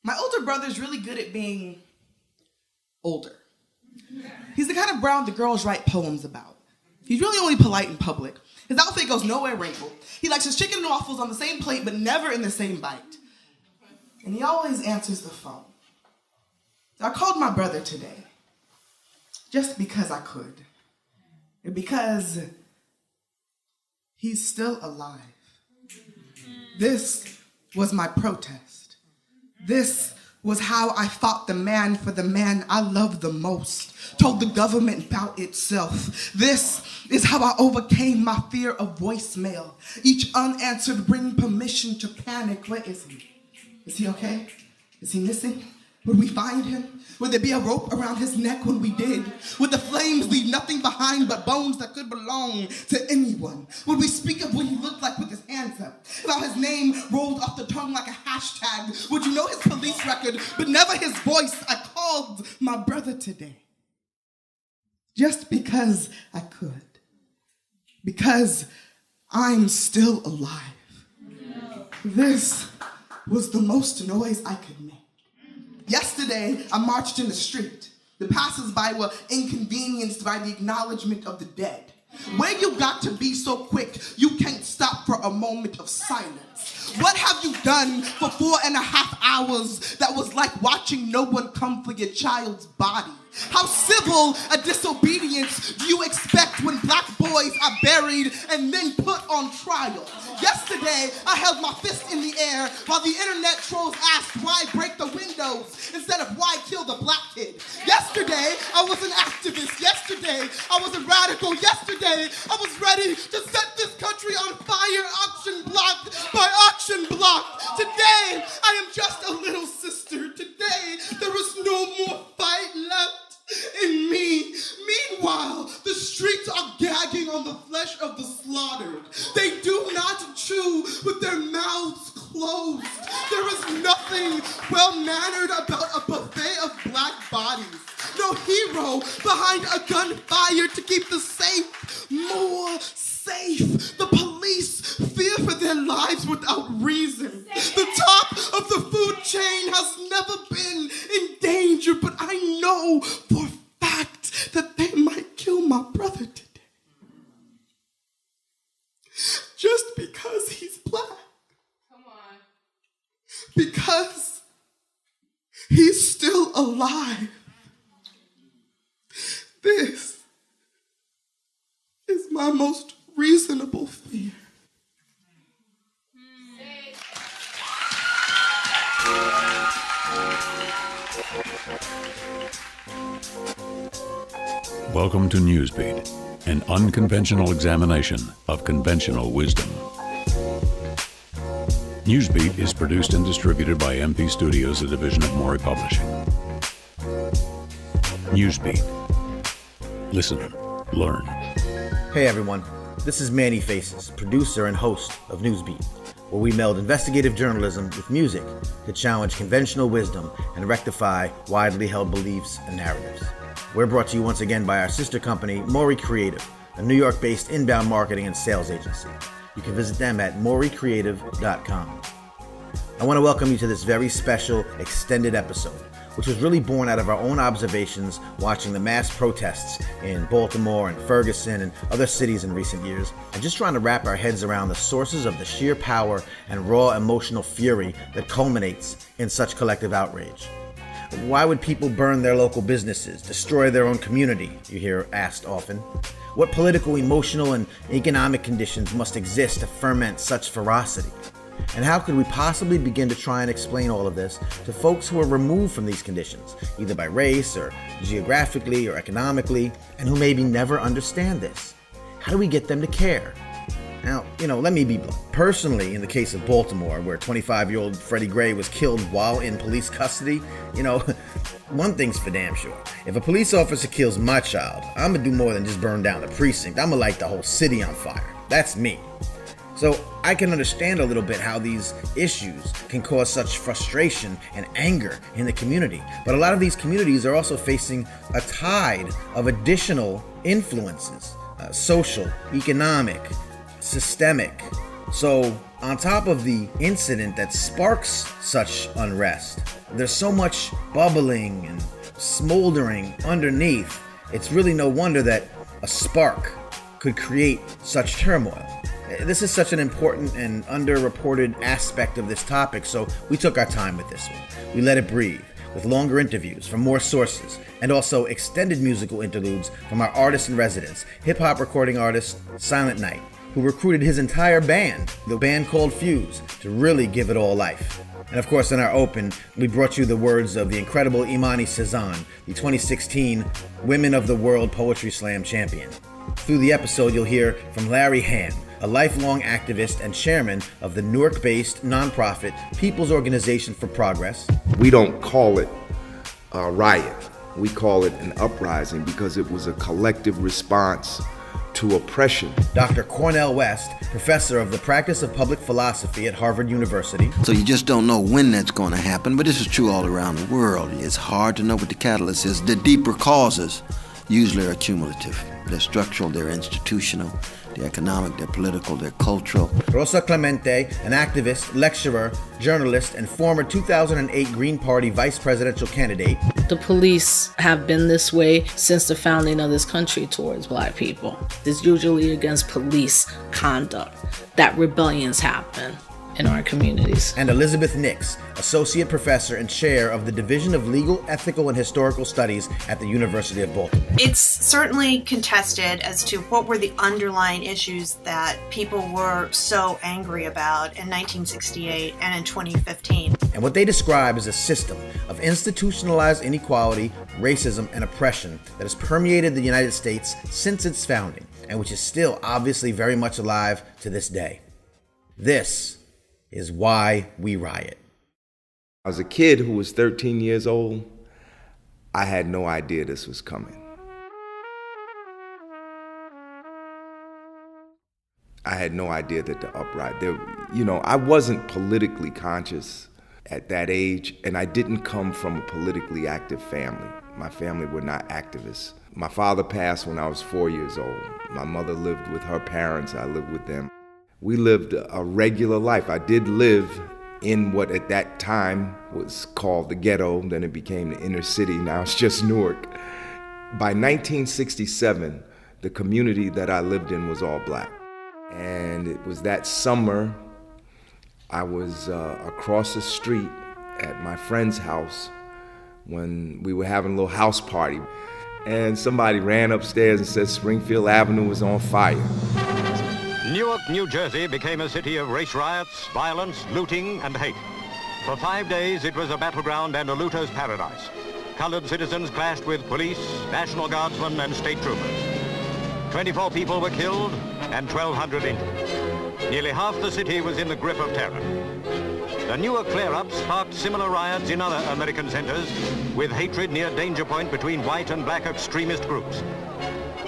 My older brother's really good at being older. He's the kind of brown the girls write poems about. He's really only polite in public. His outfit goes nowhere wrinkled. He likes his chicken and waffles on the same plate, but never in the same bite. And he always answers the phone. So I called my brother today, just because I could. And because he's still alive. This was my protest. This was how I fought the man for the man I love the most, told the government about itself. This is how I overcame my fear of voicemail. Each unanswered ring permission to panic. Where is he? Is he okay? Is he missing? Would we find him? Would there be a rope around his neck when we did? Would the flames leave nothing behind but bones that could belong to anyone? Would we speak of what he looked like with his hands up? About his name rolled off the tongue like a hashtag? Would you know his police record, but never his voice? I called my brother today. Just because I could. Because I'm still alive. No. This was the most noise I could make. Yesterday, I marched in the street. The passers-by were inconvenienced by the acknowledgement of the dead. Where you got to be so quick, you can't stop for a moment of silence. What have you done for 4.5 hours that was like watching no one come for your child's body? How civil a disobedience do you expect when black boys are buried and then put on trial? Yesterday, I held my fist in the air while the internet trolls asked why break the windows instead of why kill the black kid. Yesterday, I was an activist. Yesterday, I was a radical. Yesterday, I was ready to set this country on fire, auction block by auction block. Today, I am just a little sister. Today, there is no more fight left in me. Meanwhile, the streets are gagging on the flesh of the slaughtered. They do not chew with their mouths closed. There is nothing well-mannered about a buffet of black bodies. No hero behind a gunfire to keep the safe more safe. The police fear for their lives without reason. The top of the food chain has never been in danger, but I know for a fact that they might kill my brother today. Just because he's black. Come on. Because he's still alive. This is my most reasonable fear. Welcome to Newsbeat, an unconventional examination of conventional wisdom. Newsbeat is produced and distributed by MP Studios, a division of Maury Publishing. Newsbeat. Listen, learn. Hey everyone, this is Manny Faces, producer and host of Newsbeat, where we meld investigative journalism with music to challenge conventional wisdom and rectify widely held beliefs and narratives. We're brought to you once again by our sister company, Maury Creative, a New York-based inbound marketing and sales agency. You can visit them at maurycreative.com. I want to welcome you to this very special extended episode, which was really born out of our own observations watching the mass protests in Baltimore and Ferguson and other cities in recent years, and just trying to wrap our heads around the sources of the sheer power and raw emotional fury that culminates in such collective outrage. Why would people burn their local businesses, destroy their own community, you hear asked often? What political, emotional, and economic conditions must exist to ferment such ferocity? And how could we possibly begin to try and explain all of this to folks who are removed from these conditions, either by race or geographically or economically, and who maybe never understand this? How do we get them to care? Now, let me be blunt. Personally, in the case of Baltimore, where 25-year-old Freddie Gray was killed while in police custody, one thing's for damn sure. If a police officer kills my child, I'm gonna do more than just burn down the precinct. I'm gonna light the whole city on fire. That's me. So I can understand a little bit how these issues can cause such frustration and anger in the community. But a lot of these communities are also facing a tide of additional influences, social, economic, systemic. So On top of the incident that sparks such unrest, there's so much bubbling and smoldering underneath. It's really no wonder that a spark could create such turmoil. This is such an important and underreported aspect of this topic, so we took our time with this one. We let it breathe, with longer interviews from more sources, and also extended musical interludes from our artist in residence, hip-hop recording artist Silent Night, who recruited his entire band, the band called Fuse, to really give it all life. And of course, in our open, we brought you the words of the incredible Imani Cezanne, the 2016 Women of the World Poetry Slam champion. Through the episode, you'll hear from Larry Ham, a lifelong activist and chairman of the Newark-based nonprofit People's Organization for Progress. We don't call it a riot. We call it an uprising because it was a collective response to oppression. Dr. Cornel West, professor of the practice of public philosophy at Harvard University. So you just don't know when that's going to happen, but this is true all around the world. It's hard to know what the catalyst is. The deeper causes usually are cumulative. They're structural, they're institutional, they're economic, they're political, they're cultural. Rosa Clemente, an activist, lecturer, journalist, and former 2008 Green Party vice presidential candidate. The police have been this way since the founding of this country towards Black people. It's usually against police conduct that rebellions happen in our communities. And Elizabeth Nix, associate professor and chair of the Division of Legal, Ethical, and Historical Studies at the University of Baltimore. It's certainly contested as to what were the underlying issues that people were so angry about in 1968 and in 2015. And what they describe is a system of institutionalized inequality, racism, and oppression that has permeated the United States since its founding, and which is still obviously very much alive to this day. This is why we riot. As a kid who was 13 years old, I had no idea this was coming. I had no idea that the uprising, I wasn't politically conscious at that age, and I didn't come from a politically active family. My family were not activists. My father passed when I was 4 years old. My mother lived with her parents, I lived with them. We lived a regular life. I did live in what at that time was called the ghetto, then it became the inner city, now it's just Newark. By 1967, the community that I lived in was all Black. And it was that summer, I was across the street at my friend's house when we were having a little house party. And somebody ran upstairs and said Springfield Avenue was on fire. Newark, New Jersey became a city of race riots, violence, looting, and hate. For 5 days, it was a battleground and a looter's paradise. Colored citizens clashed with police, National Guardsmen, and state troopers. 24 people were killed and 1,200 injured. Nearly half the city was in the grip of terror. The Newark flare-ups sparked similar riots in other American centers, with hatred near danger point between white and black extremist groups.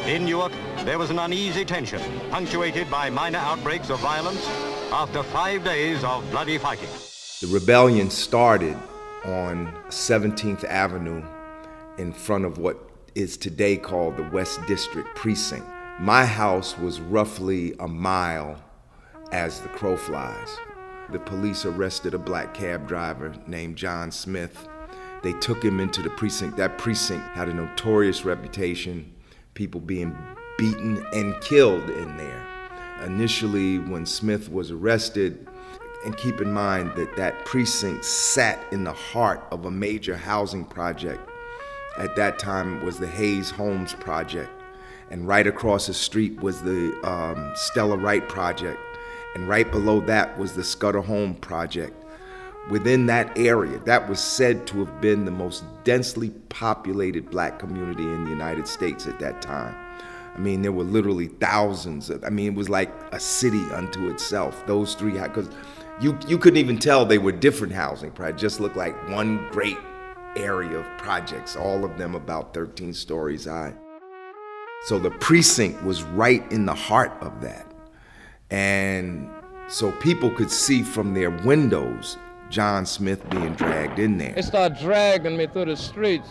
In Newark, there was an uneasy tension, punctuated by minor outbreaks of violence after 5 days of bloody fighting. The rebellion started on 17th Avenue in front of what is today called the West District Precinct. My house was roughly a mile as the crow flies. The police arrested a black cab driver named John Smith. They took him into the precinct. That precinct had a notorious reputation, people being beaten and killed in there. Initially, when Smith was arrested, and keep in mind that that precinct sat in the heart of a major housing project. At that time, it was the Hayes Homes Project, and right across the street was the Stella Wright Project, and right below that was the Scudder Home Project. Within that area, that was said to have been the most densely populated black community in the United States at that time. I mean, there were literally thousands of, it was like a city unto itself. Those three, because you couldn't even tell they were different housing projects, just looked like one great area of projects, all of them about 13 stories high. So the precinct was right in the heart of that. And so people could see from their windows John Smith being dragged in there. They started dragging me through the streets,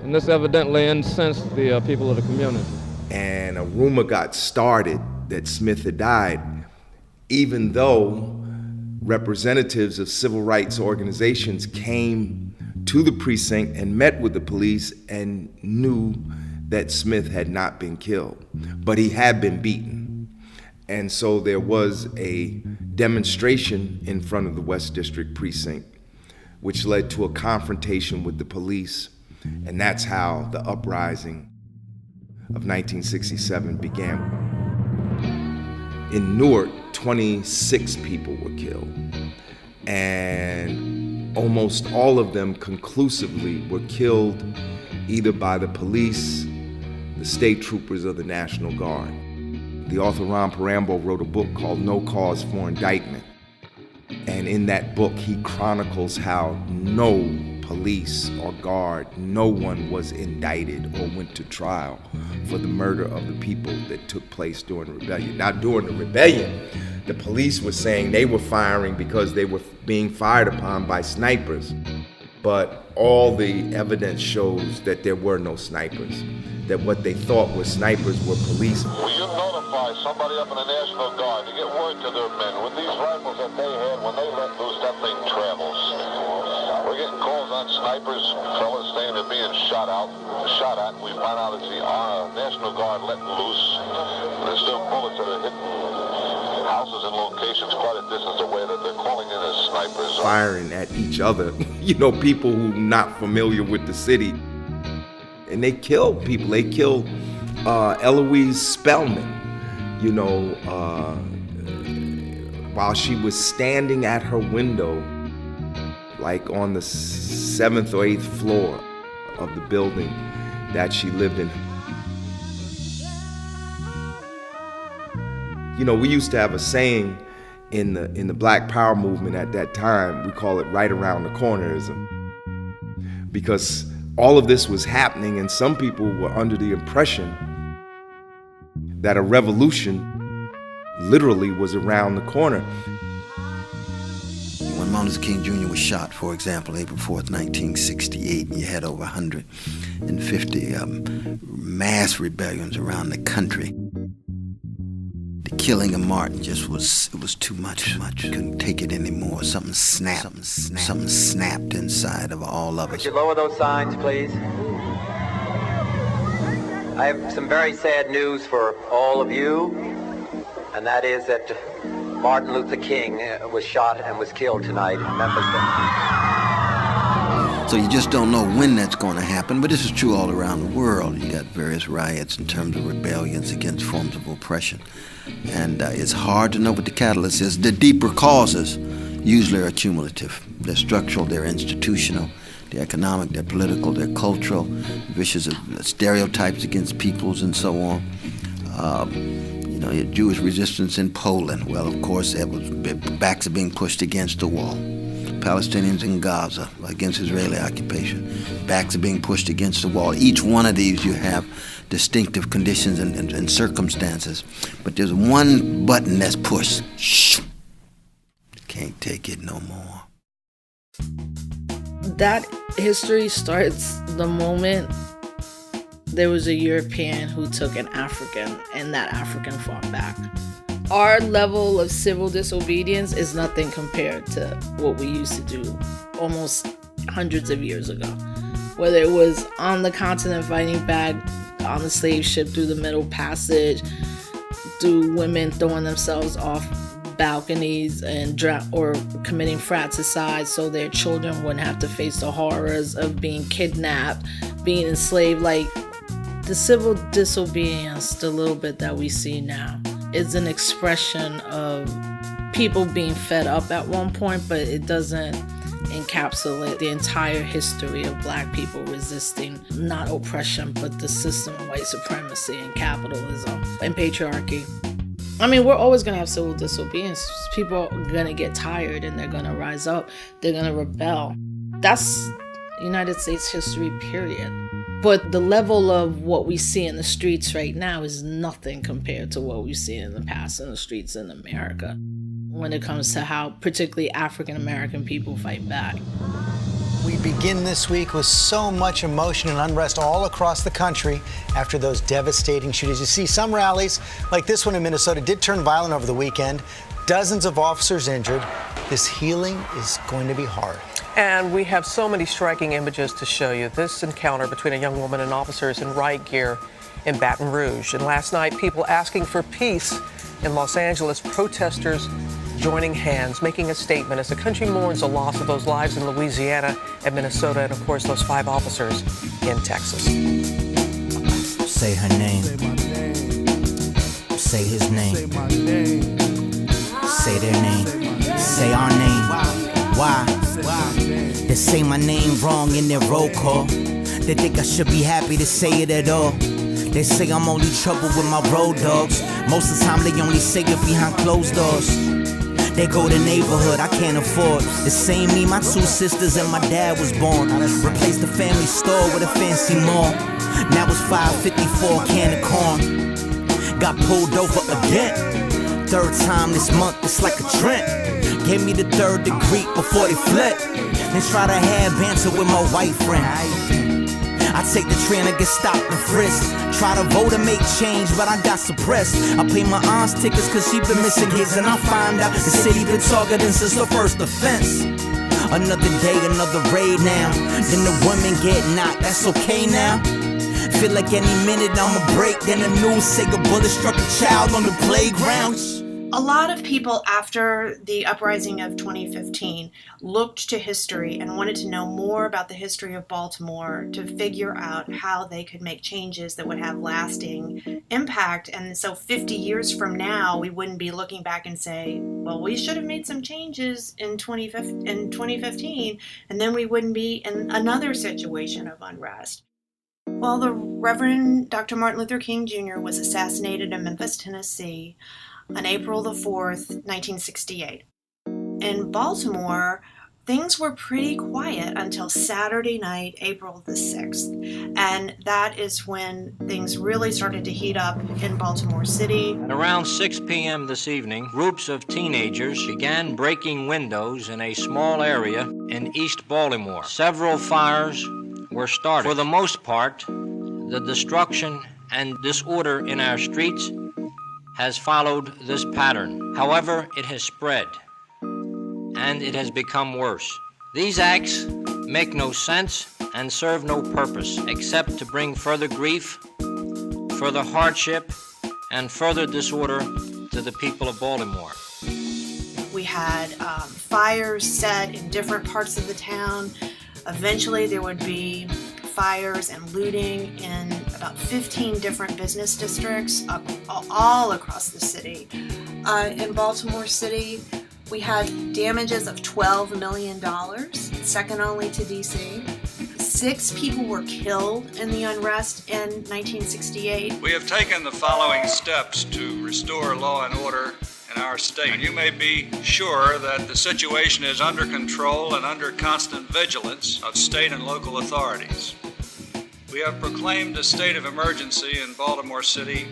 and this evidently incensed the people of the community. And a rumor got started that Smith had died. even though representatives of civil rights organizations came to the precinct and met with the police and knew that Smith had not been killed, but he had been beaten. And so there was a demonstration in front of the West District precinct, which led to a confrontation with the police, and that's how the uprising of 1967 began. In Newark, 26 people were killed, and almost all of them conclusively were killed either by the police, the state troopers, or the National Guard. The author Ron Parambo wrote a book called No Cause for Indictment, and in that book he chronicles how no police or guard, no one was indicted or went to trial for the murder of the people that took place during the rebellion. Now, during the rebellion, the police were saying they were firing because they were being fired upon by snipers. But all the evidence shows that there were no snipers, that what they thought were snipers were police. Will you notify somebody up in the National Guard to get word to their men? With these rifles that they had, when they let loose, that thing travels. We're getting calls on snipers, fellas saying they're being shot at. We find out it's the National Guard letting loose. There's still bullets that are hitting houses and locations quite a distance away that they're calling in as snipers. Firing at each other, you know, people who not familiar with the city. And they killed people. They killed Eloise Spellman, you know, while she was standing at her window, like on the 7th or 8th floor of the building that she lived in. You know, we used to have a saying in the Black Power movement at that time. We call it right around the cornerism, because all of this was happening and some people were under the impression that a revolution literally was around the corner. When Martin Luther King Jr. was shot, for example, April 4th, 1968, and you had over 150 mass rebellions around the country. The killing of Martin just was too much. Couldn't take it anymore. Something snapped inside of all of us. Would you lower those signs, please? I have some very sad news for all of you, and that is that Martin Luther King was shot and was killed tonight in Memphis. So you just don't know when that's going to happen, but this is true all around the world. You got various riots in terms of rebellions against forms of oppression. And it's hard to know what the catalyst is. The deeper causes usually are cumulative. They're structural, they're institutional, they're economic, they're political, they're cultural, vicious stereotypes against peoples and so on. You know, Jewish resistance in Poland. Well, of course, backs are being pushed against the wall. Palestinians in Gaza against Israeli occupation. Backs are being pushed against the wall. Each one of these you have distinctive conditions and circumstances. But there's one button that's pushed. Shh. Can't take it no more. That history starts the moment there was a European who took an African and that African fought back. Our level of civil disobedience is nothing compared to what we used to do almost hundreds of years ago. Whether it was on the continent fighting back on the slave ship through the Middle Passage, through women throwing themselves off balconies and or committing fratricide so their children wouldn't have to face the horrors of being kidnapped, being enslaved. Like, the civil disobedience, the little bit that we see now, is an expression of people being fed up at one point, but it doesn't encapsulate the entire history of Black people resisting not oppression, but the system of white supremacy and capitalism and patriarchy. I mean, we're always going to have civil disobedience. People are going to get tired and they're going to rise up. They're going to rebel. That's United States history, period. But the level of what we see in the streets right now is nothing compared to what we've seen in the past in the streets in America when it comes to how particularly African American people fight back. We begin this week with so much emotion and unrest all across the country after those devastating shootings. You see, some rallies, like this one in Minnesota, did turn violent over the weekend. dozens of officers injured. This healing is going to be hard. And we have so many striking images to show you. This encounter between a young woman and officers in riot gear in Baton Rouge. And last night, people asking for peace in Los Angeles, protesters joining hands, making a statement as the country mourns the loss of those lives in Louisiana and Minnesota, and of course, those 5 officers in Texas. Say her name. Say his name. Say their name. Say our name. Why? They say my name wrong in their roll call. They think I should be happy to say it at all. They say I'm only trouble with my road dogs. Most of the time they only say it behind closed doors. They go to neighborhood I can't afford. The same me, my 2 sisters and my dad was born. Replaced the family store with a fancy mall. Now it's $5.54 a can of corn. Got pulled over again. 3rd time this month, it's like a trend. Gave me the 3rd degree before they fled. Then try to have banter with my white friend. I take the train and get stopped and frisked. Try to vote and make change, but I got suppressed. I pay my aunt's tickets cause she been missing kids, and I find out the city been targeting since the first offense. Another day, another raid now. Then the women get knocked, that's okay now. Feel like any minute I'ma break. Then the news say a bullet struck a child on the playground. A lot of people after the uprising of 2015 looked to history and wanted to know more about the history of Baltimore to figure out how they could make changes that would have lasting impact. And so 50 years from now, we wouldn't be looking back and say, well, we should have made some changes in 2015, and then we wouldn't be in another situation of unrest. Well, the Reverend Dr. Martin Luther King Jr. was assassinated in Memphis, Tennessee, on April the 4th, 1968. In Baltimore, things were pretty quiet until Saturday night, April the 6th. And that is when things really started to heat up in Baltimore City. At around 6 p.m. this evening, groups of teenagers began breaking windows in a small area in East Baltimore. Several fires were started. For the most part, the destruction and disorder in our streets has followed this pattern. However, it has spread, and it has become worse. These acts make no sense and serve no purpose except to bring further grief, further hardship, and further disorder to the people of Baltimore. We had fires set in different parts of the town. Eventually, there would be fires and looting in about 15 different business districts all across the city. In Baltimore City, we had damages of $12 million, second only to DC. 6 people were killed in the unrest in 1968. We have taken the following steps to restore law and order in our state. And you may be sure that the situation is under control and under constant vigilance of state and local authorities. We have proclaimed a state of emergency in Baltimore City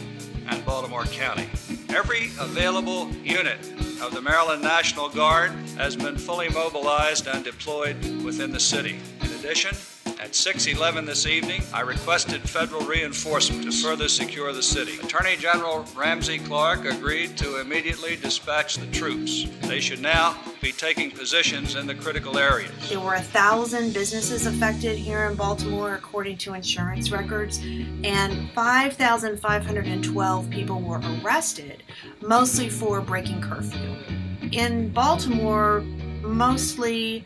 and Baltimore County. Every available unit of the Maryland National Guard has been fully mobilized and deployed within the city. In addition, at 6:11 this evening, I requested federal reinforcement to further secure the city. Attorney General Ramsey Clark agreed to immediately dispatch the troops. They should now be taking positions in the critical areas. There were 1,000 businesses affected here in Baltimore, according to insurance records, and 5,512 people were arrested, mostly for breaking curfew. In Baltimore, mostly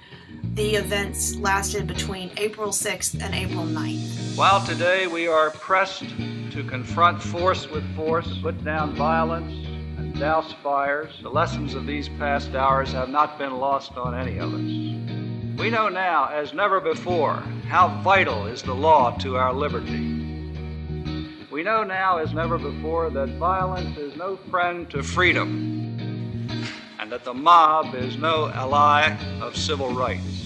the events lasted between April 6th and April 9th. While today we are pressed to confront force with force, put down violence, and douse fires, the lessons of these past hours have not been lost on any of us. We know now, as never before, how vital is the law to our liberty. We know now, as never before, that violence is no friend to freedom, and that the mob is no ally of civil rights.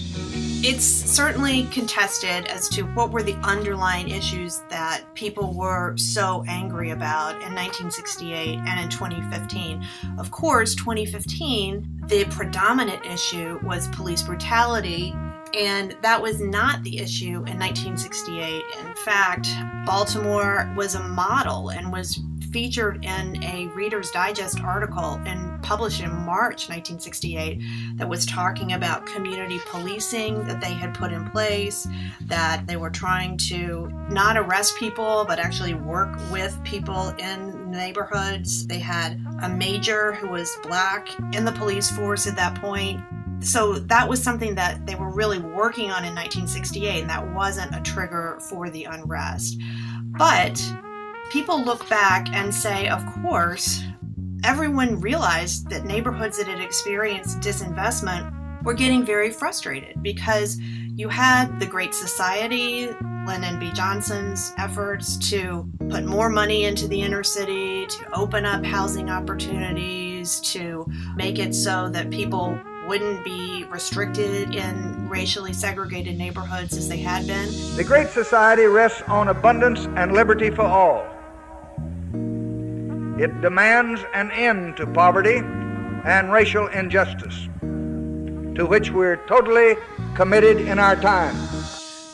It's certainly contested as to what were the underlying issues that people were so angry about in 1968 and in 2015. Of course, 2015, the predominant issue was police brutality And that was not the issue in 1968. In fact, Baltimore was a model and was featured in a Reader's Digest article and published in March 1968 that was talking about community policing that they had put in place, that they were trying to not arrest people, but actually work with people in neighborhoods. They had a major who was black in the police force at that point. So that was something that they were really working on in 1968, and that wasn't a trigger for the unrest. But people look back and say, of course, everyone realized that neighborhoods that had experienced disinvestment were getting very frustrated because you had the Great Society, Lyndon B. Johnson's efforts to put more money into the inner city, to open up housing opportunities, to make it so that people wouldn't be restricted in racially segregated neighborhoods as they had been. The Great Society rests on abundance and liberty for all. It demands an end to poverty and racial injustice, to which we're totally committed in our time.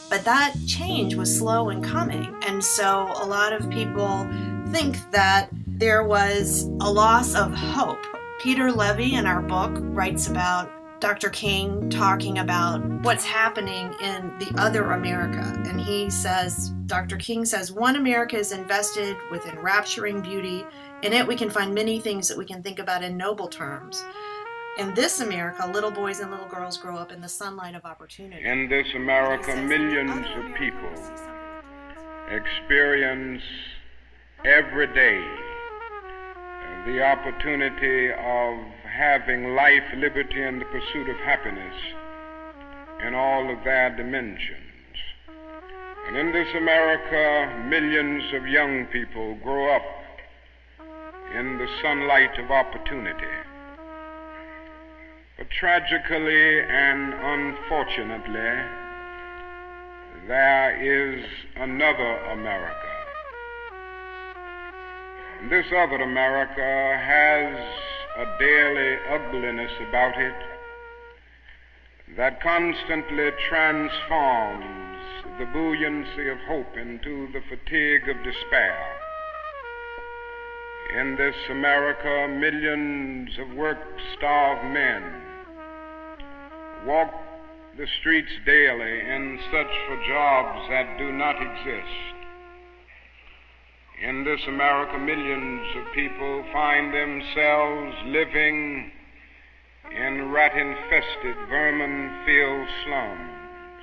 But that change was slow in coming, and so a lot of people think that there was a loss of hope. Peter Levy in our book writes about Dr. King talking about what's happening in the other America. And he says, Dr. King says, one America is invested with enrapturing beauty. In it we can find many things that we can think about in noble terms. In this America, little boys and little girls grow up in the sunlight of opportunity. In this America, millions of people experience every day the opportunity of having life, liberty, and the pursuit of happiness in all of their dimensions. And in this America, millions of young people grow up in the sunlight of opportunity. But tragically and unfortunately, there is another America. This other America has a daily ugliness about it that constantly transforms the buoyancy of hope into the fatigue of despair. In this America, millions of work-starved men walk the streets daily in search for jobs that do not exist. In this America, millions of people find themselves living in rat-infested, vermin-filled slums.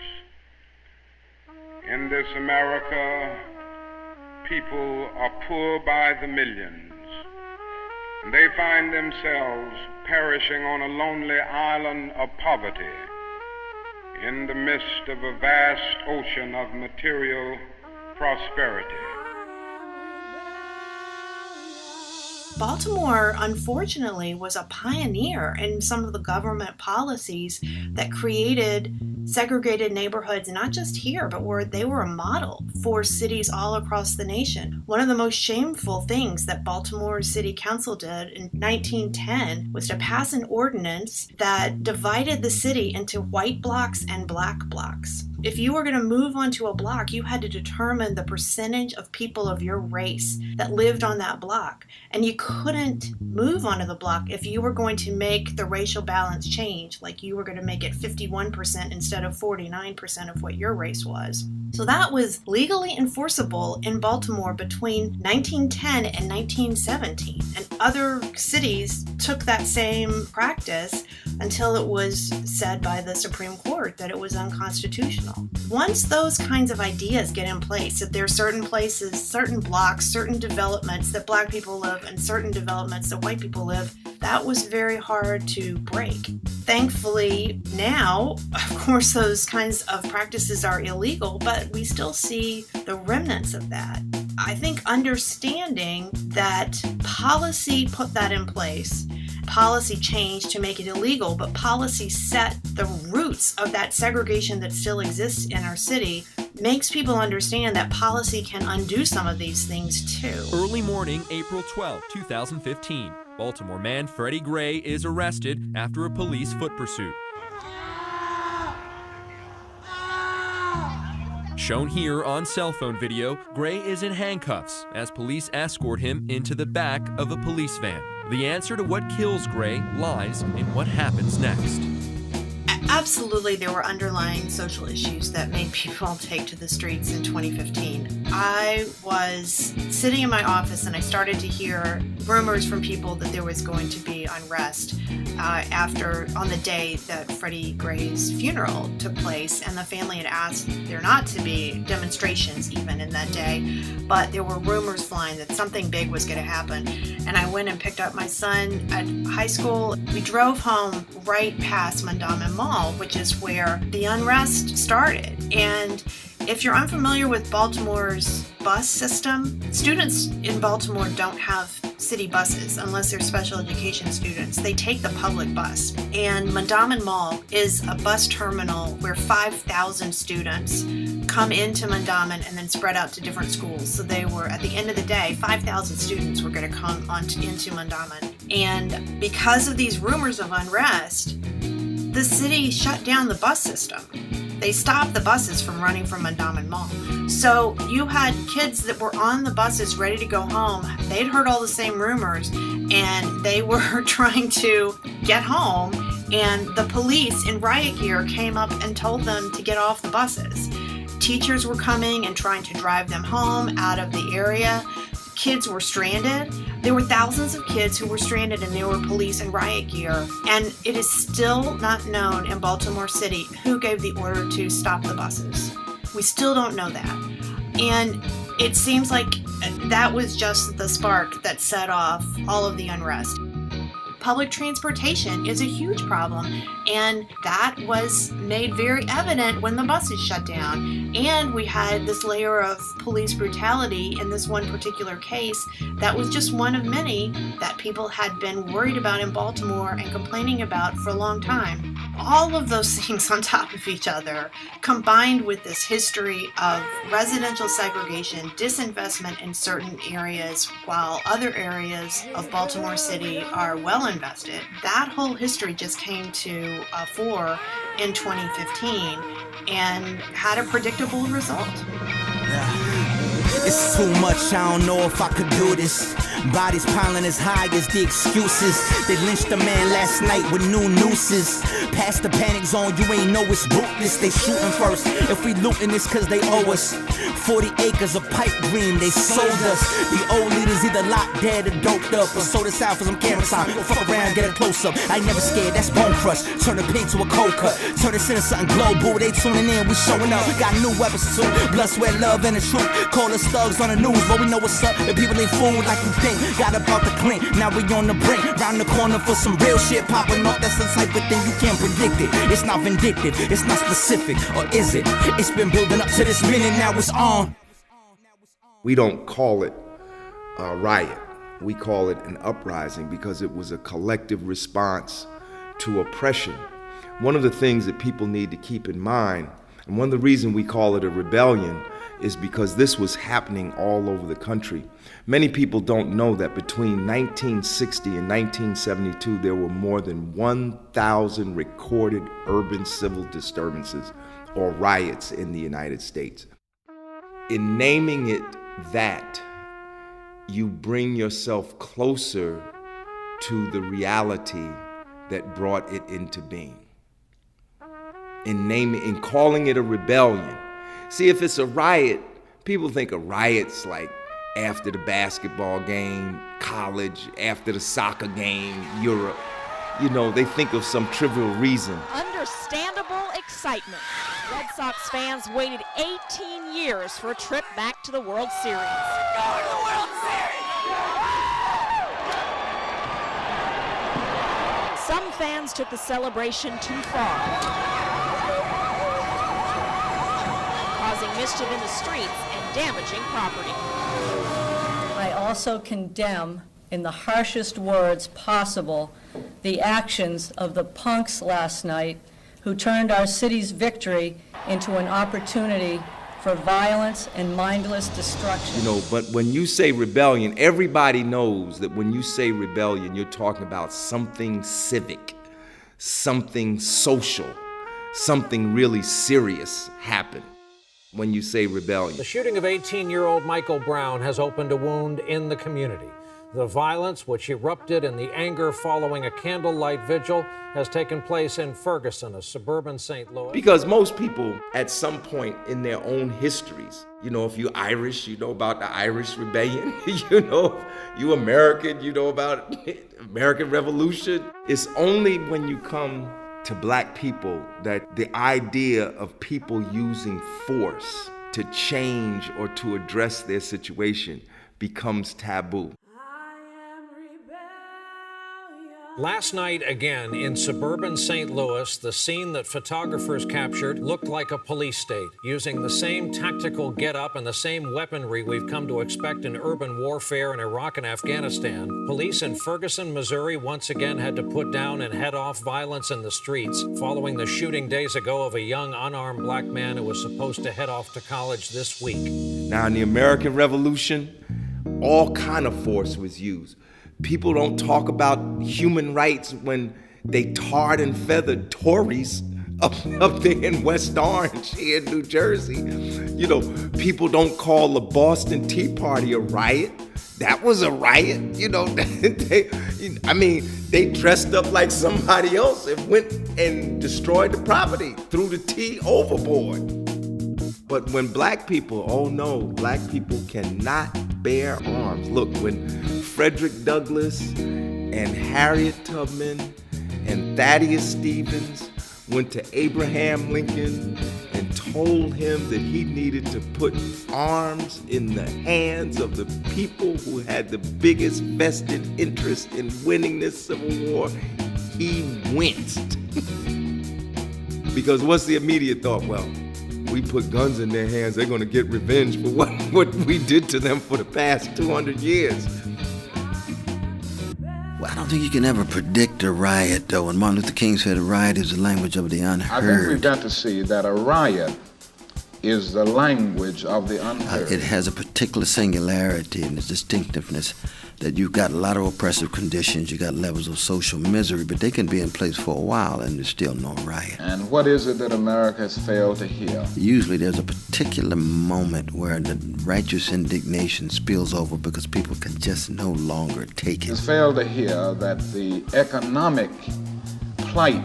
In this America, people are poor by the millions, and they find themselves perishing on a lonely island of poverty in the midst of a vast ocean of material prosperity. Baltimore, unfortunately, was a pioneer in some of the government policies that created segregated neighborhoods, not just here, but where they were a model for cities all across the nation. One of the most shameful things that Baltimore City Council did in 1910 was to pass an ordinance that divided the city into white blocks and black blocks. If you were going to move onto a block, you had to determine the percentage of people of your race that lived on that block. And you couldn't move onto the block if you were going to make the racial balance change, like you were going to make it 51% instead of 49% of what your race was. So that was legally enforceable in Baltimore between 1910 and 1917. And other cities took that same practice until it was said by the Supreme Court that it was unconstitutional. Once those kinds of ideas get in place, that there are certain places, certain blocks, certain developments that black people live and certain developments that white people live, that was very hard to break. Thankfully, now, of course, those kinds of practices are illegal, but we still see the remnants of that. I think understanding that policy put that in place, policy changed to make it illegal, but policy set the roots of that segregation that still exists in our city, makes people understand that policy can undo some of these things too. Early morning, April 12, 2015. Baltimore man Freddie Gray is arrested after a police foot pursuit. Shown here on cell phone video, Gray is in handcuffs as police escort him into the back of a police van. The answer to what kills Gray lies in what happens next. Absolutely, there were underlying social issues that made people take to the streets in 2015. I was sitting in my office and I started to hear rumors from people that there was going to be unrest on the day that Freddie Gray's funeral took place, and the family had asked there not to be demonstrations even in that day, but there were rumors flying that something big was going to happen. And I went and picked up my son at high school. We drove home right past Mondawmin Mall, which is where the unrest started. And if you're unfamiliar with Baltimore's bus system, students in Baltimore don't have city buses unless they're special education students. They take the public bus. And Mondawmin Mall is a bus terminal where 5,000 students come into Mondawmin and then spread out to different schools. So they were, at the end of the day, 5,000 students were going to come into Mondawmin. And because of these rumors of unrest, the city shut down the bus system. They stopped the buses from running from Mondawmin Mall. So you had kids that were on the buses ready to go home. They'd heard all the same rumors and they were trying to get home, and the police in riot gear came up and told them to get off the buses. Teachers were coming and trying to drive them home out of the area. Kids were stranded. There were thousands of kids who were stranded, and there were police in riot gear. And it is still not known in Baltimore City who gave the order to stop the buses. We still don't know that. And it seems like that was just the spark that set off all of the unrest. Public transportation is a huge problem, and that was made very evident when the buses shut down. And we had this layer of police brutality in this one particular case that was just one of many that people had been worried about in Baltimore and complaining about for a long time. All of those things on top of each other, combined with this history of residential segregation, disinvestment in certain areas, while other areas of Baltimore City are well invested, that whole history just came to fore in 2015 and had a predictable result. It's too much, I don't know if I could do this. Bodies piling as high as the excuses. They lynched a man last night with new nooses. Past the panic zone, you ain't know it's ruthless. They shooting first, if we looting this cause they owe us 40 acres of pipe dream, they sold us. The old leaders either locked dead or doped up, or sold us out for some camera time. Or fuck around, get a close up. I ain't never scared, that's bone crush. Turn the pink to a cold cut. Turn this into something global, they tuning in, we showing up. Got new weapons too, blood, sweat, love, and the truth. Call us thugs on the news, but we know what's up. The people ain't fooled like you think. Got about the clink, now we on the brink. Round the corner for some real shit popping off. That's the type of thing you can't predict it. It's not vindictive, it's not specific, or is it? It's been building up to this minute, now it's on. We don't call it a riot. We call it an uprising because it was a collective response to oppression. One of the things that people need to keep in mind, and one of the reasons we call it a rebellion, is because this was happening all over the country. Many people don't know that between 1960 and 1972, there were more than 1,000 recorded urban civil disturbances or riots in the United States. In naming it that, you bring yourself closer to the reality that brought it into being. In calling it a rebellion. See, if it's a riot, people think of riots like after the basketball game, college, after the soccer game, Europe. You know, they think of some trivial reason. Understandable excitement. Red Sox fans waited 18 years for a trip back to the World Series. Go to the World Series! Some fans took the celebration too far, causing mischief in the streets and damaging property. I also condemn, in the harshest words possible, the actions of the punks last night who turned our city's victory into an opportunity for violence and mindless destruction. You know, but when you say rebellion, everybody knows that when you say rebellion, you're talking about something civic, something social, something really serious happened. when you say rebellion. The shooting of 18-year-old Michael Brown has opened a wound in the community. The violence, which erupted in the anger following a candlelight vigil, has taken place in Ferguson, a suburban St. Louis. Because most people, at some point in their own histories, you know, if you're Irish, you know about the Irish Rebellion. You know, if you're American, you know about American Revolution. It's only when you come to black people that the idea of people using force to change or to address their situation becomes taboo. Last night, again, in suburban St. Louis, the scene that photographers captured looked like a police state, using the same tactical get-up and the same weaponry we've come to expect in urban warfare in Iraq and Afghanistan. Police in Ferguson, Missouri, once again had to put down and head off violence in the streets, following the shooting days ago of a young, unarmed black man who was supposed to head off to college this week. Now, in the American Revolution, all kind of force was used. People don't talk about human rights when they tarred and feathered Tories up there in West Orange here in New Jersey. You know, people don't call the Boston Tea Party a riot. That was a riot, you know. They dressed up like somebody else and went and destroyed the property, threw the tea overboard. But when black people, oh no, black people cannot bear arms. Look, when Frederick Douglass and Harriet Tubman and Thaddeus Stevens went to Abraham Lincoln and told him that he needed to put arms in the hands of the people who had the biggest vested interest in winning this Civil War, he winced. Because what's the immediate thought? Well, we put guns in their hands, they're gonna get revenge for what we did to them for the past 200 years. Well, I don't think you can ever predict a riot, though. And Martin Luther King said a riot is the language of the unheard. I think we've got to see that a riot is the language of the unheard. It has a particular singularity and a distinctiveness that you've got a lot of oppressive conditions, you got levels of social misery, but they can be in place for a while and there's still no riot. And what is it that America has failed to hear? Usually there's a particular moment where the righteous indignation spills over because people can just no longer take it. Has failed to hear that the economic plight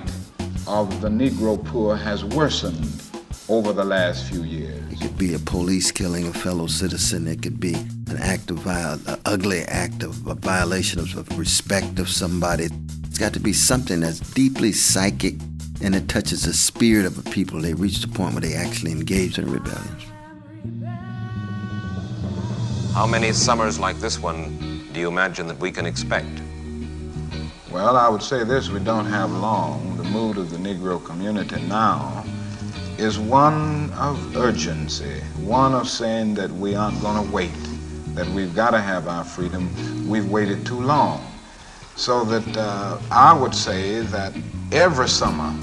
of the Negro poor has worsened over the last few years. It could be a police killing a fellow citizen. It could be an act of an ugly act of a violation of respect of somebody. It's got to be something that's deeply psychic and it touches the spirit of a people. They reach the point where they actually engage in rebellion. How many summers like this one do you imagine that we can expect? Well, I would say this, we don't have long. The mood of the Negro community now is one of urgency, one of saying that we aren't going to wait, that we've got to have our freedom. We've waited too long. So that I would say that every summer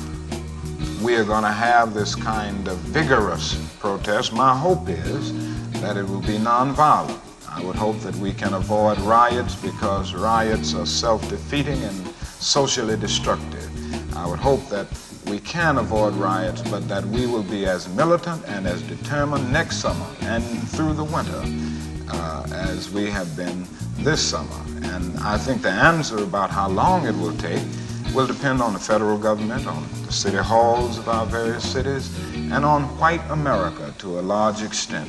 we are going to have this kind of vigorous protest. My hope is that it will be nonviolent. I would hope that we can avoid riots because riots are self-defeating and socially destructive. I would hope that we can avoid riots, but that we will be as militant and as determined next summer and through the winter as we have been this summer. And I think the answer about how long it will take will depend on the federal government, on the city halls of our various cities, and on white America to a large extent.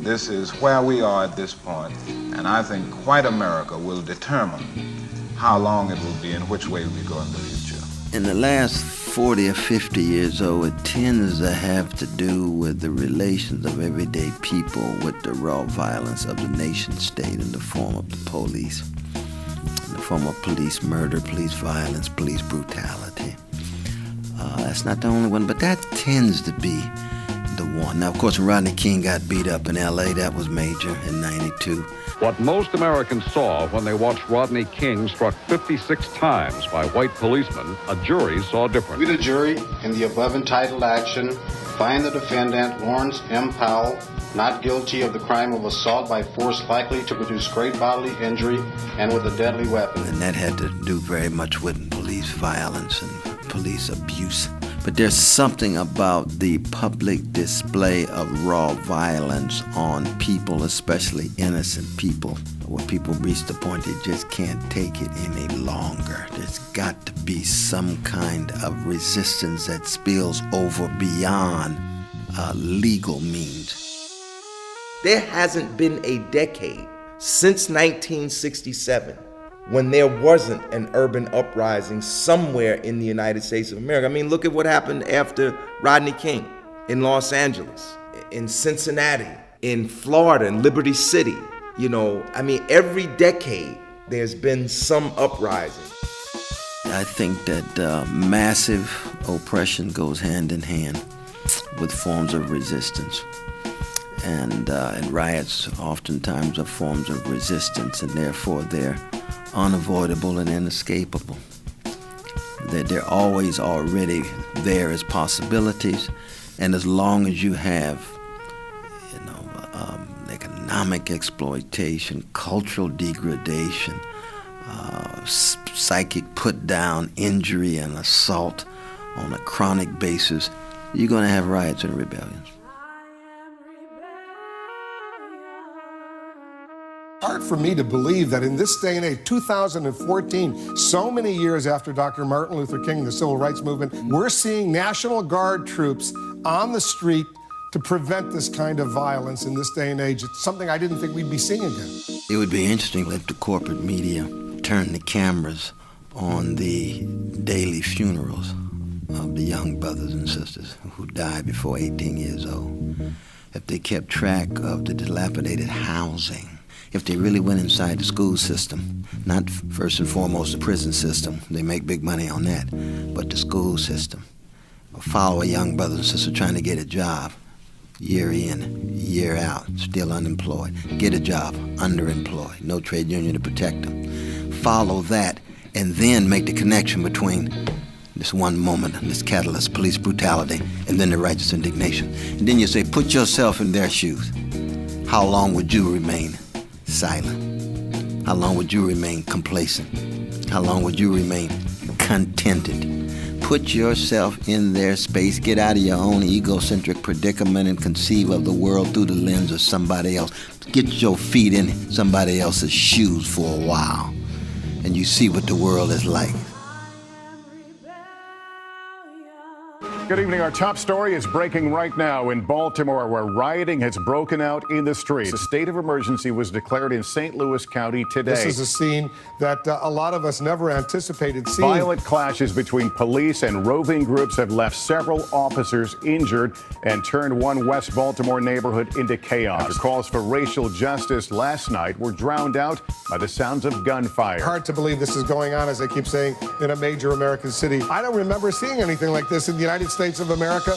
This is where we are at this point, and I think white America will determine how long it will be and which way we go in the future. In the last 40 or 50 years old, it tends to have to do with the relations of everyday people with the raw violence of the nation state in the form of the police, in the form of police murder, police violence, police brutality. That's not the only one, but that tends to be the one. Now, of course, when Rodney King got beat up in L.A., that was major in '92. What most Americans saw when they watched Rodney King struck 56 times by white policemen, a jury saw different. We, the jury, in the above entitled action, find the defendant, Lawrence M. Powell, not guilty of the crime of assault by force likely to produce great bodily injury and with a deadly weapon. And that had to do very much with police violence and police abuse, But there's something about the public display of raw violence on people, especially innocent people, where people reach the point they just can't take it any longer. There's got to be some kind of resistance that spills over beyond legal means. There hasn't been a decade since 1967 when there wasn't an urban uprising somewhere in the United States of America. I mean, look at what happened after Rodney King in Los Angeles, in Cincinnati, in Florida, in Liberty City. You know, I mean, every decade there's been some uprising. I think that massive oppression goes hand in hand with forms of resistance. And riots oftentimes are forms of resistance, and therefore they're unavoidable and inescapable. They're always already there as possibilities, and as long as you have, economic exploitation, cultural degradation, psychic put down, injury and assault on a chronic basis, you're going to have riots and rebellions. Hard for me to believe that in this day and age, 2014, so many years after Dr. Martin Luther King and the Civil Rights Movement, we're seeing National Guard troops on the street to prevent this kind of violence in this day and age. It's something I didn't think we'd be seeing again. It would be interesting if the corporate media turned the cameras on the daily funerals of the young brothers and sisters who died before 18 years old. If they kept track of the dilapidated housing, if they really went inside the school system, not first and foremost the prison system, they make big money on that, but the school system. Follow a young brother and sister trying to get a job, year in, year out, still unemployed. Get a job, underemployed, no trade union to protect them. Follow that, and then make the connection between this one moment, this catalyst, police brutality, and then the righteous indignation. And then you say, put yourself in their shoes. How long would you remain silent? How long would you remain complacent? How long would you remain contented? Put yourself in their space. Get out of your own egocentric predicament and conceive of the world through the lens of somebody else. Get your feet in somebody else's shoes for a while, and you see what the world is like. Good evening. Our top story is breaking right now in Baltimore, where rioting has broken out in the streets. A state of emergency was declared in St. Louis County today. This is a scene that a lot of us never anticipated seeing. Violent clashes between police and roving groups have left several officers injured and turned one West Baltimore neighborhood into chaos. After calls for racial justice last night were drowned out by the sounds of gunfire. Hard to believe this is going on, as I keep saying, in a major American city. I don't remember seeing anything like this in the United States of America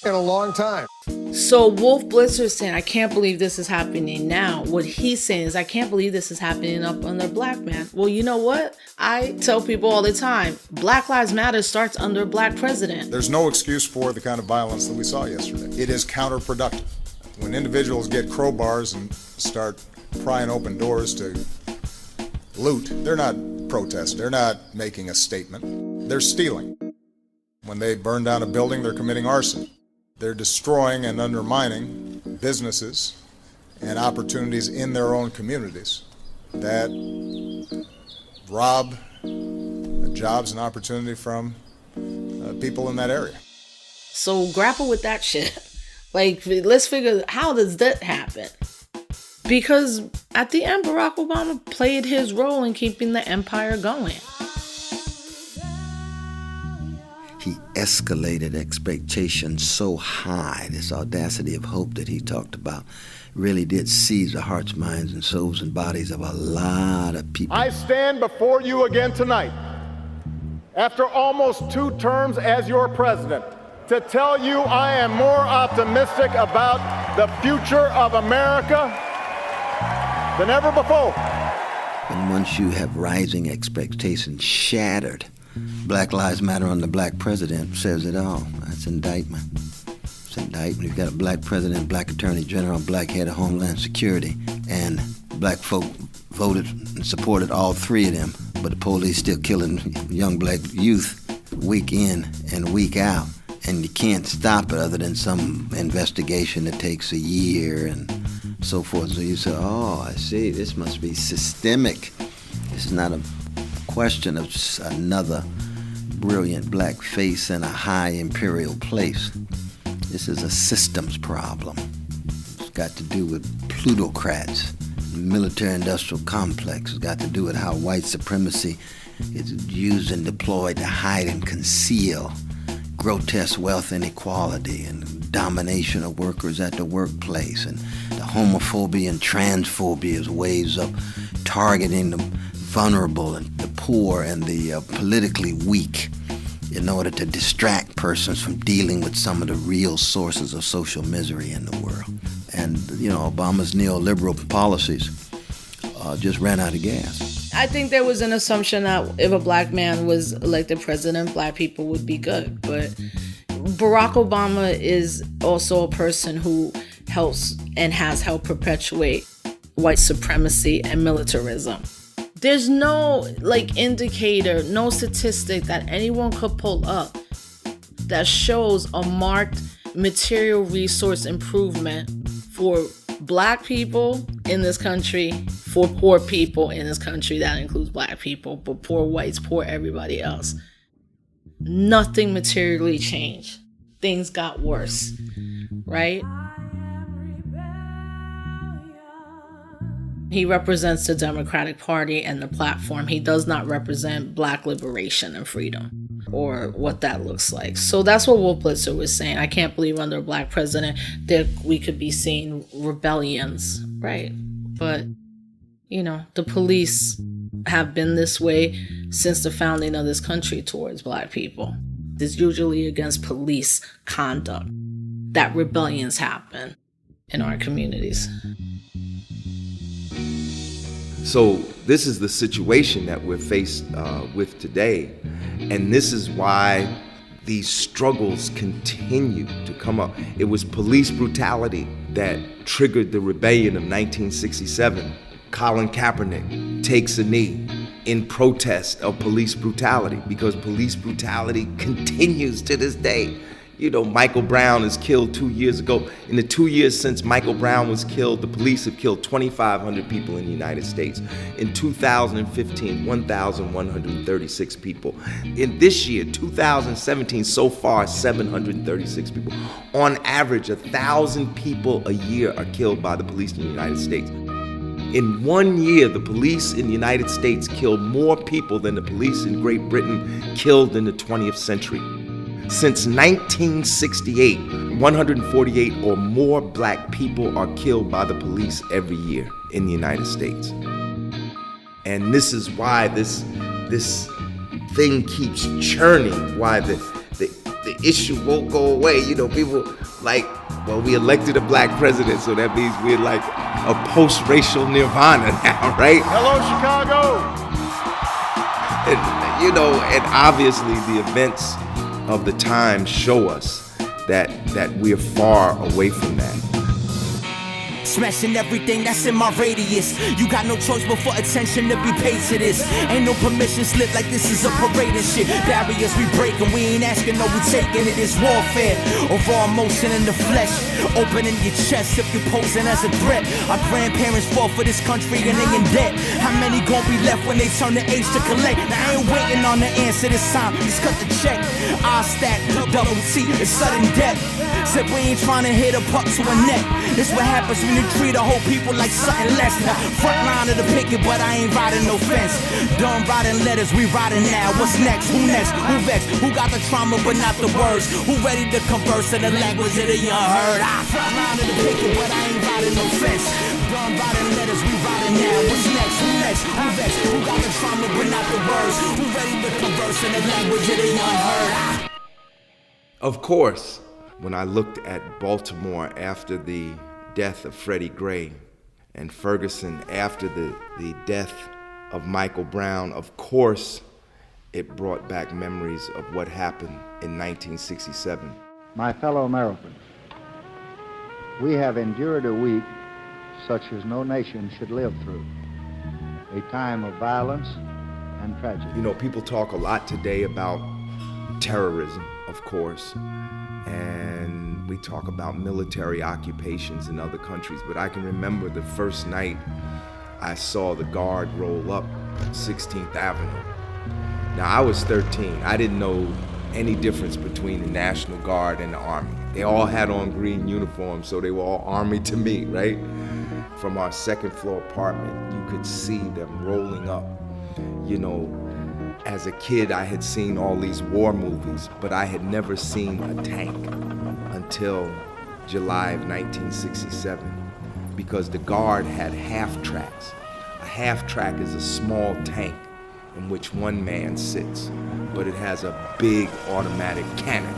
in a long time. So Wolf Blitzer is saying, I can't believe this is happening now. What he's saying is, I can't believe this is happening up under Black man. Well, you know what? I tell people all the time, Black Lives Matter starts under a Black president. There's no excuse for the kind of violence that we saw yesterday. It is counterproductive. When individuals get crowbars and start prying open doors to loot, they're not protesting. They're not making a statement. They're stealing. When they burn down a building, they're committing arson. They're destroying and undermining businesses and opportunities in their own communities that rob jobs and opportunity from people in that area. So grapple with that shit. Like, let's figure, how does that happen? Because at the end, Barack Obama played his role in keeping the empire going. He escalated expectations so high, this audacity of hope that he talked about really did seize the hearts, minds, and souls and bodies of a lot of people. I stand before you again tonight, after almost 2 terms as your president, to tell you I am more optimistic about the future of America than ever before. And once you have rising expectations shattered, Black Lives Matter under Black president says it all. That's indictment. It's indictment. You've got a Black president, Black attorney general, Black head of Homeland Security, and Black folk voted and supported all 3 of them, but the police still killing young Black youth week in and week out, and you can't stop it other than some investigation that takes a year and so forth. So you say, oh, I see, this must be systemic. This is not a question of just another brilliant black face in a high imperial place. This is a systems problem. It's got to do with plutocrats, military-industrial complex. It's got to do with how white supremacy is used and deployed to hide and conceal grotesque wealth inequality and domination of workers at the workplace, and the homophobia and transphobia as ways of targeting the vulnerable and the poor and the politically weak in order to distract persons from dealing with some of the real sources of social misery in the world. And, Obama's neoliberal policies just ran out of gas. I think there was an assumption that if a black man was elected president, black people would be good. But Barack Obama is also a person who helps and has helped perpetuate white supremacy and militarism. There's no indicator, no statistic that anyone could pull up that shows a marked material resource improvement for black people in this country, for poor people in this country. That includes black people, but poor whites, poor everybody else. Nothing materially changed. Things got worse, right? He represents the Democratic Party and the platform. He does not represent black liberation and freedom, or what that looks like. So that's what Wolf Blitzer was saying. I can't believe under a black president that we could be seeing rebellions, right? But, the police have been this way since the founding of this country towards black people. It's usually against police conduct that rebellions happen in our communities. So this is the situation that we're faced with today, and this is why these struggles continue to come up. It was police brutality that triggered the rebellion of 1967. Colin Kaepernick takes a knee in protest of police brutality, because police brutality continues to this day. Michael Brown is killed 2 years ago. In the 2 years since Michael Brown was killed, the police have killed 2,500 people in the United States. In 2015, 1,136 people. In this year, 2017, so far, 736 people. On average, 1,000 people a year are killed by the police in the United States. In 1 year, the police in the United States killed more people than the police in Great Britain killed in the 20th century. Since 1968, 148 or more black people are killed by the police every year in the United States. And this is why this thing keeps churning, why the issue won't go away. People we elected a black president, so that means we're like a post-racial nirvana now, right? Hello, Chicago! And obviously the events of the time show us that we're far away from that. Smashing everything that's in my radius. You got no choice but for attention to be paid to this. Ain't no permission slip like this is a parade and shit. Barriers we break and we ain't asking, no, we taking it. It's warfare. Of raw emotion in the flesh. Opening your chest if you're posing as a threat. Our grandparents fought for this country and they in debt. How many gon' be left when they turn the age to collect? Now I ain't waiting on the answer this time. Just cut the check. I stack, double T, it's sudden death. Said we ain't trying to hit a puck to a neck. This what happens when you treat a whole people like something less. Now, front line of the picket, but I ain't riding no fence. Done writing letters, we riding now. What's next? Who next? Who vexed? Who got the trauma but not the words? Who ready to converse in the language of the unheard? Front line of the picket, but I ain't riding no fence. Done writing letters, we riding now. What's next? Who next? Who vexed? Who got the trauma but not the words? Who ready to converse in the language of the unheard? Of course, when I looked at Baltimore after the death of Freddie Gray and Ferguson after the death of Michael Brown, of course, it brought back memories of what happened in 1967. My fellow Americans, we have endured a week such as no nation should live through, a time of violence and tragedy. People talk a lot today about terrorism, of course, and we talk about military occupations in other countries, but I can remember the first night I saw the Guard roll up 16th Avenue. Now, I was 13. I didn't know any difference between the National Guard and the Army. They all had on green uniforms, so they were all Army to me, right? From our second floor apartment, you could see them rolling up. You know, as a kid, I had seen all these war movies, but I had never seen a tank until July of 1967, because the Guard had half tracks. A half track is a small tank in which one man sits, but it has a big automatic cannon,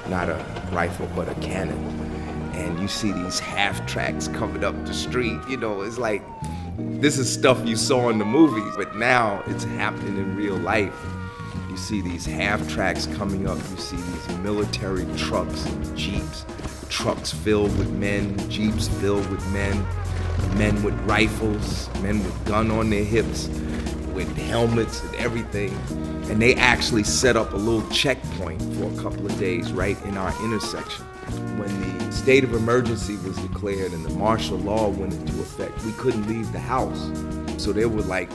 not a rifle, but a cannon. And you see these half tracks coming up the street. You know, it's like, this is stuff you saw in the movies, but now it's happening in real life. You see these half tracks coming up, you see these military trucks and jeeps, trucks filled with men, jeeps filled with men with rifles, men with gun on their hips, with helmets and everything. And they actually set up a little checkpoint for a couple of days right in our intersection. When the state of emergency was declared and the martial law went into effect, we couldn't leave the house. So there were like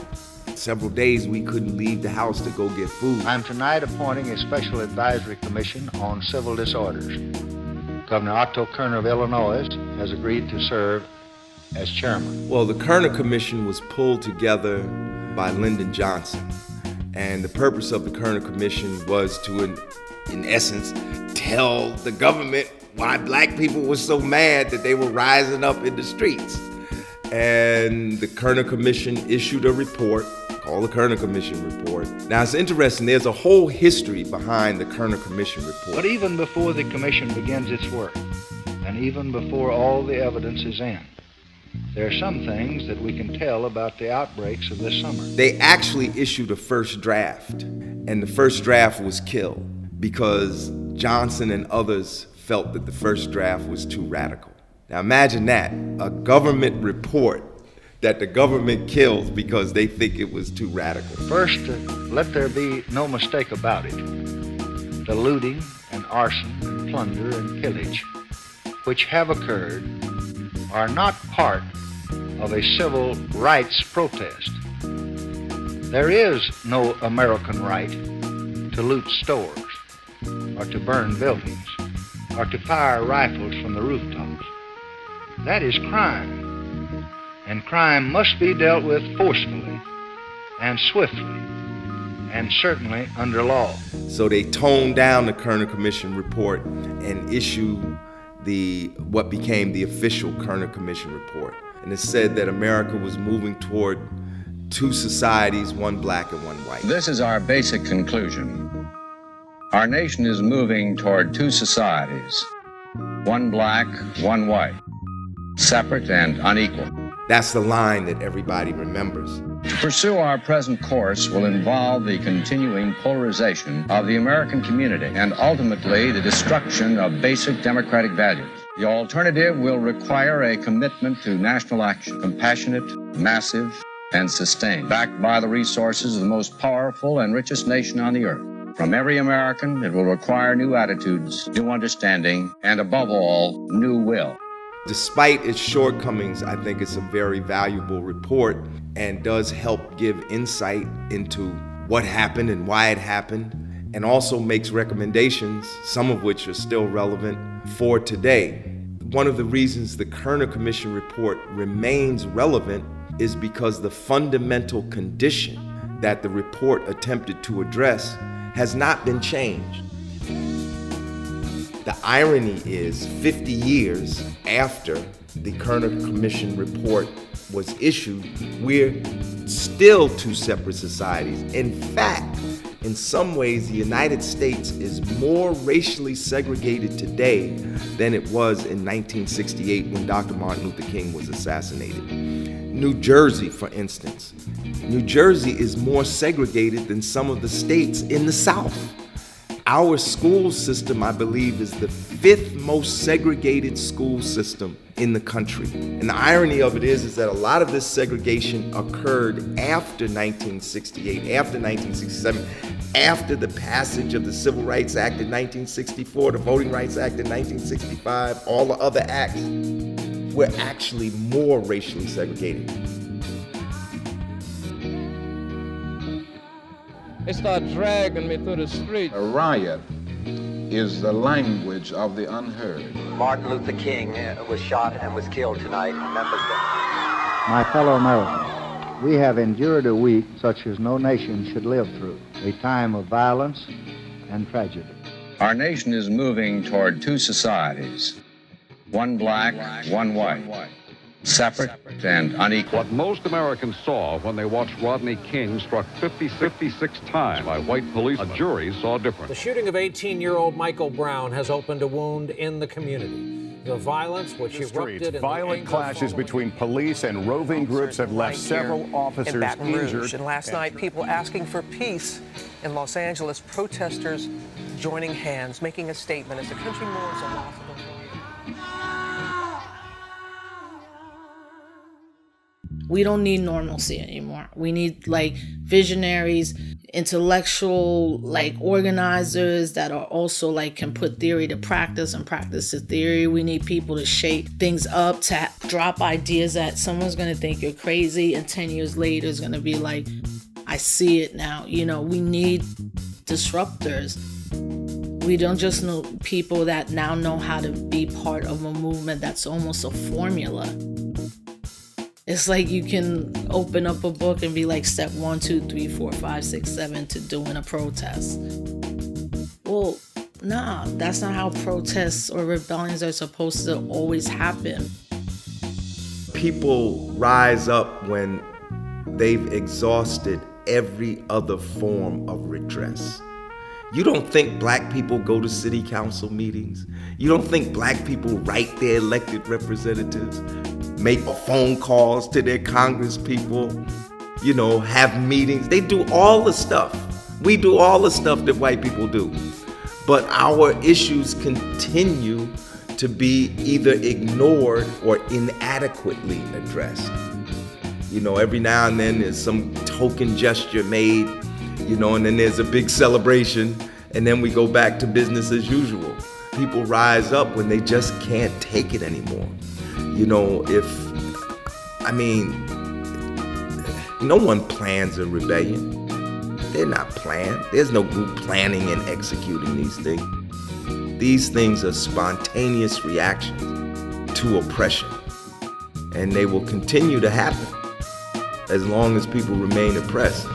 several days we couldn't leave the house to go get food. I'm tonight appointing a special advisory commission on civil disorders. Governor Otto Kerner of Illinois has agreed to serve as chairman. Well, the Kerner Commission was pulled together by Lyndon Johnson. And the purpose of the Kerner Commission was to, in essence, tell the government why black people were so mad that they were rising up in the streets. And the Kerner Commission issued a report called the Kerner Commission Report. Now, it's interesting, there's a whole history behind the Kerner Commission Report. But even before the commission begins its work, and even before all the evidence is in, there are some things that we can tell about the outbreaks of this summer. They actually issued a first draft, and the first draft was killed because Johnson and others felt that the first draft was too radical. Now imagine that, a government report that the government kills because they think it was too radical. First, let there be no mistake about it. The looting and arson and plunder and pillage which have occurred are not part of a civil rights protest. There is no American right to loot stores, or to burn buildings, or to fire rifles from the rooftops. That is crime, and crime must be dealt with forcefully and swiftly, and certainly under law. So they toned down the Kerner Commission report and issued what became the official Kerner Commission report. And it said that America was moving toward two societies, one black and one white. This is our basic conclusion. Our nation is moving toward two societies, one black, one white, separate and unequal. That's the line that everybody remembers. To pursue our present course will involve the continuing polarization of the American community and ultimately the destruction of basic democratic values. The alternative will require a commitment to national action, compassionate, massive, and sustained, backed by the resources of the most powerful and richest nation on the earth. From every American, it will require new attitudes, new understanding, and above all, new will. Despite its shortcomings, I think it's a very valuable report and does help give insight into what happened and why it happened, and also makes recommendations, some of which are still relevant for today. One of the reasons the Kerner Commission report remains relevant is because the fundamental condition that the report attempted to address has not been changed. The irony is 50 years after the Kerner Commission report was issued, we're still two separate societies. In fact, in some ways, the United States is more racially segregated today than it was in 1968 when Dr. Martin Luther King was assassinated. New Jersey, for instance. New Jersey is more segregated than some of the states in the South. Our school system, I believe, is the 5th most segregated school system in the country. And the irony of it is that a lot of this segregation occurred after 1968, after 1967. after the passage of the Civil Rights Act in 1964, the Voting Rights Act in 1965, all the other acts, we're actually more racially segregated. They start dragging me through the street. A riot is the language of the unheard. Martin Luther King was shot and was killed tonight in Memphis. My fellow Americans, we have endured a week such as no nation should live through, a time of violence and tragedy. Our nation is moving toward two societies, one black, one white, separate and unequal. What most Americans saw when they watched Rodney King struck 56 times by white police, a jury saw different. The shooting of 18-year-old Michael Brown has opened a wound in the community. The violence, which erupted in violent clashes between police and roving groups have left several officers in Baton Rouge. injured. And last night, people asking for peace in Los Angeles, protesters joining hands, making a statement as the country mourns a loss of a We don't need normalcy anymore. We need visionaries, intellectual organizers that are also can put theory to practice and practice to theory. We need people to shake things up, to drop ideas that someone's going to think you're crazy and 10 years later is going to be like, I see it now. We need disruptors. We don't just know people that now know how to be part of a movement that's almost a formula. It's like you can open up a book and be like step 1, 2, 3, 4, 5, 6, 7 to doing a protest. Well, nah, that's not how protests or rebellions are supposed to always happen. People rise up when they've exhausted every other form of redress. You don't think black people go to city council meetings? You don't think black people write their elected representatives, make phone calls to their congress people, have meetings? They do all the stuff. We do all the stuff that white people do. But our issues continue to be either ignored or inadequately addressed. Every now and then there's some token gesture made, and then there's a big celebration, and then we go back to business as usual. People rise up when they just can't take it anymore. No one plans a rebellion. They're not planned. There's no group planning and executing these things. These things are spontaneous reactions to oppression, and they will continue to happen as long as people remain oppressed.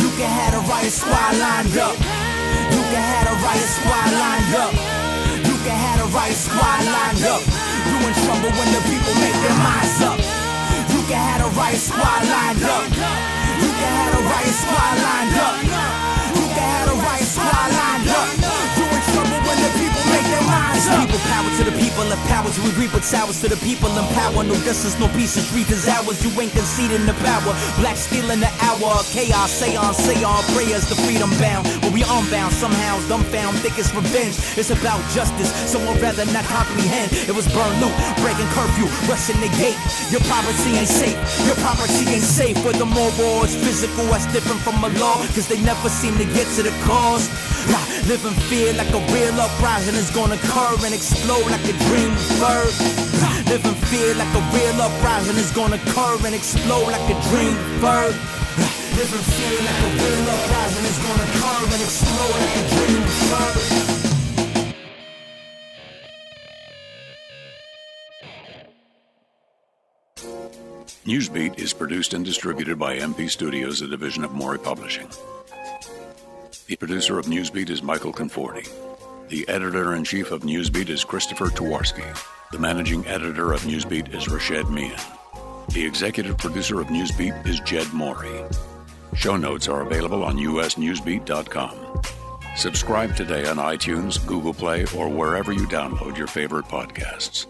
You can have a riot squad lined up. You can have a riot squad lined up. You can have a riot squad lined up. You in trouble when the people make their minds up. You can have a riot squad lined up. You can have a riot squad lined up. You can have a riot squad lined up. You in trouble when the people make their minds up. People power to the people of power. We reap with towers to the people in power. No justice, no peace, the street is ours. You ain't conceding the power. Black stealing the hour. Chaos, say on, prayers to freedom bound. But we unbound, somehow dumbfound. Think it's revenge. It's about justice. Someone rather not comprehend. It was burn loot, breaking curfew, rushing the gate. Your property ain't safe. Your property ain't safe. Where the moral is physical, that's different from a law. Cause they never seem to get to the cause. Live in fear like a real uprising is gonna occur and explode like a dream bird. Live in fear like a real uprising is gonna occur and explode like a dream bird. Live in fear like a real uprising is gonna occur and explode like a dream bird. Newsbeat is produced and distributed by MP Studios, a division of Maury Publishing. The producer of Newsbeat is Michael Conforti. The editor-in-chief of Newsbeat is Christopher Tuwarski. The managing editor of Newsbeat is Rashad Meehan. The executive producer of Newsbeat is Jed Morey. Show notes are available on usnewsbeat.com. Subscribe today on iTunes, Google Play, or wherever you download your favorite podcasts.